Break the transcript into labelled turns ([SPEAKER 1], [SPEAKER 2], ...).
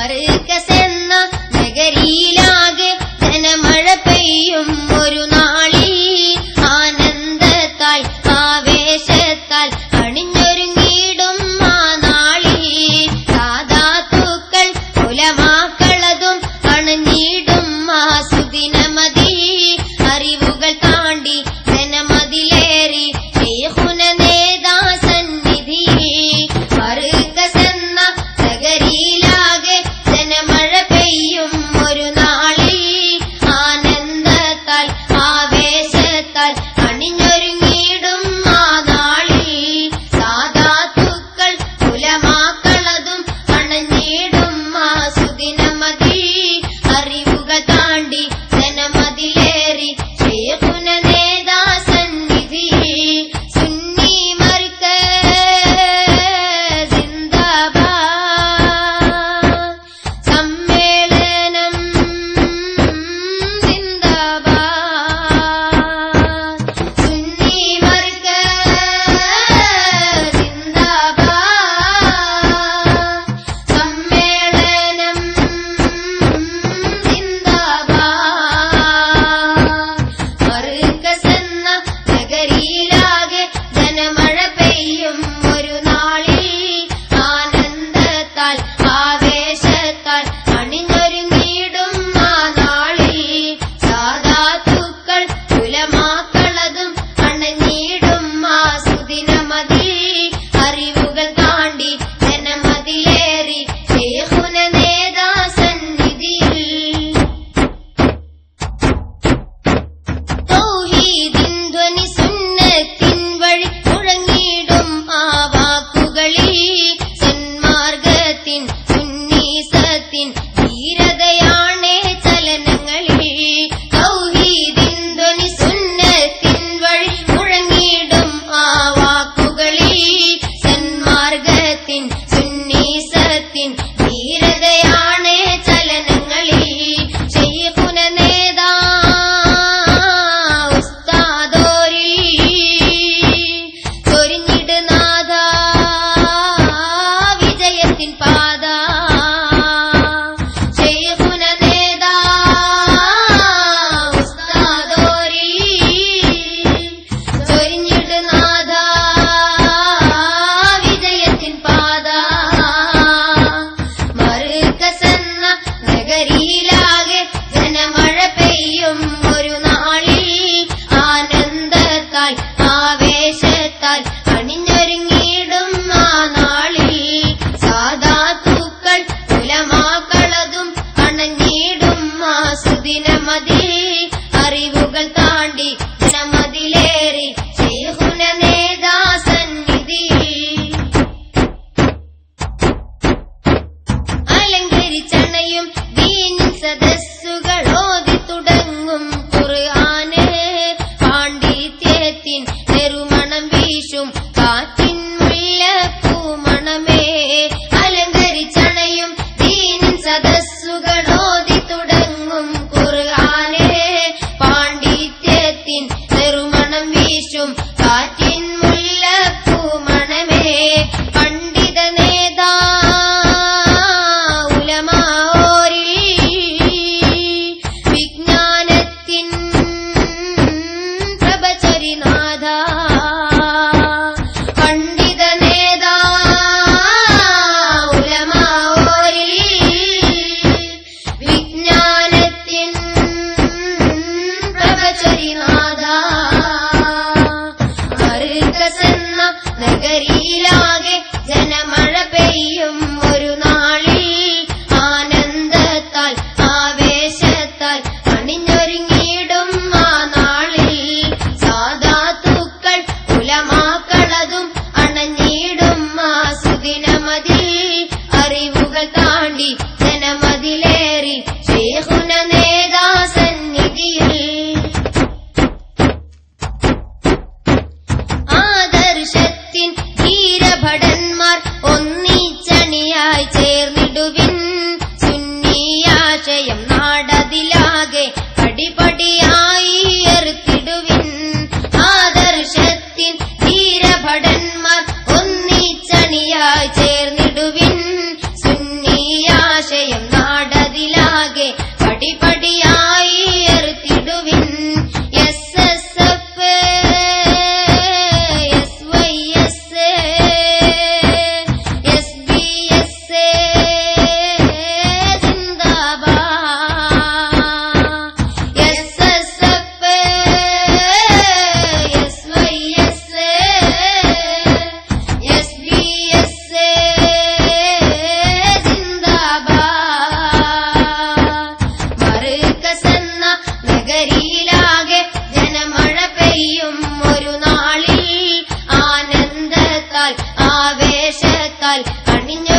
[SPEAKER 1] മർകസെന്ന നഗരിയിലാകെ ജനമഴ പെയ്യും ഒരു നാളിൽ ആനന്ദത്താൽ ആവേശത്താൽ അണിഞ്ഞൊരുങ്ങിയിടും ആ നാളിൽ സാദാത്തുക്കൾ ഉലമാക്കളതും അണഞ്ഞിടും ആ സുദിനമതി അറിവുകൾ താണ്ടി ജനമതിലേറി ശൈഖുന നേതാ സന്നിധി മർകസെന്ന നഗരിയിലാകെ ജനമഴ പെയ്യും ഒരു നാളിൽ ആനന്ദത്താൽ ആവേശത്താൽ അണിഞ്ഞൊരുങ്ങിയിടും ആ നാളിൽ സാദാത്തുക്കൾ ഉലമാക്കളതും അണഞ്ഞിടും ആ സുദിനമതി അറിവുകൾ താണ്ടി ജനമതിലേറി ശൈഖുന നേതാ സന്നിധി സുന്നി മർകസ് സിന്ദാബാദ് സമ്മേളനം സിന്ദാബാദ് സുന്നി മർകസ് സിന്ദാബാദ് സമ്മേളനം സിന്ദാബാദ് മർകസെന്ന നഗരിയിലാകെ ജനമഴ പെയ്യും ഒരു നാളിൽ ആനന്ദത്താൽ ആവേശത്താൽ അണിഞ്ഞൊരുങ്ങിയിടും ആ നാളിൽ സാദാത്തുക്കൾ ഉലമാക്കളതും അണഞ്ഞിടും ആ സുദിനമതി അറിവുകൾ താണ്ടി ജനമതിലേറി ശൈഖുന നേതാ സന്നിധിയിൽ തൗഹീദിൻ ധ്വനി സുന്നത്തിൻ വഴി മുഴങ്ങിടും ആ വാക്കുകളിൽ സന്മാർഗത്തിൻ സുന്നീസത്തിൻ ധീരതയാണേ ചലനങ്ങളിൽ തൗഹീദിൻ ധ്വനി സുന്നത്തിൻ വഴി മുഴങ്ങിടും ആ വാക്കുകളിൽ സന്മാർഗത്തിൻ സുന്നീസത്തിൻ ധീരതയാണേ ചലനങ്ങളിൽ ശൈഖുന നേതാ ഉസ്താദോരിൽ ചൊരിഞ്ഞിട് നാഥ വിജയത്തിൻ പാത ശൈഖുന നേതാ ഉസ്താദോരിൽ ചൊരിഞ്ഞിട് നാഥ വിജയത്തിൻ പാത മർകസെന്ന നഗരിയിലാകെ ജനമഴ പെയ്യും ഒരു നാളിൽ ആനന്ദത്താൽ ആവേശത്താൽ അണിഞ്ഞൊരുങ്ങിയിടും ആ നാളിൽ സാദാത്തുക്കൾ ഉലമാക്കളതും അണഞ്ഞിടും ആ സുദിനമതി അറിവുകൾ താണ്ടി ജനമതിലേറി ശൈഖുന നേതാ സന്നിധിയിൽ അലങ്കരിച്ചണയും ദീനിൻ സദസ്സുകൾ ഓതി തുടങ്ങും ഖുർആന് പാണ്ഡിത്യത്തിൻ നെറുമണം വീശും കാറ്റിൻ മുല്ലപ്പൂമണമേ അലങ്കരിച്ചണയും ദീനിൻ സദസ്സുകൾ ഓതി തുടങ്ങും ഖുർആന് പാണ്ഡിത്യത്തിൻ നെറുമണം വീശും കാറ്റിൻ മുല്ലപ്പൂമണമേ പണ്ഡിത നേതാ ഉലമാഓരിൽ വിജ്ഞാനത്തിൻ പ്രഭചരിനാഥ പണ്ഡിത നേതാ ഉലമാഓരിൽ വിജ്ഞാനത്തിൻ പ്രഭചരിനാഥ മർകസെന്ന നഗരിയിലാകെ ജനമഴ പെയ്യും ഒരു നാളിൽ ആനന്ദത്താൽ ആവേശത്താൽ അണിഞ്ഞൊരുങ്ങിയിടും ആ നാളിൽ സാദാത്തുക്കൾ ഉലമാക്കളതും അണഞ്ഞിടും ആ സുദിനമതി അറിവുകൾ താണ്ടി ജനമതിലേറി ശൈഖുന നേതാ സന്നിധിയിൽ ആദർശത്തിൻ ധീരഭ ആവേശത്താൽ അണിഞ്ഞ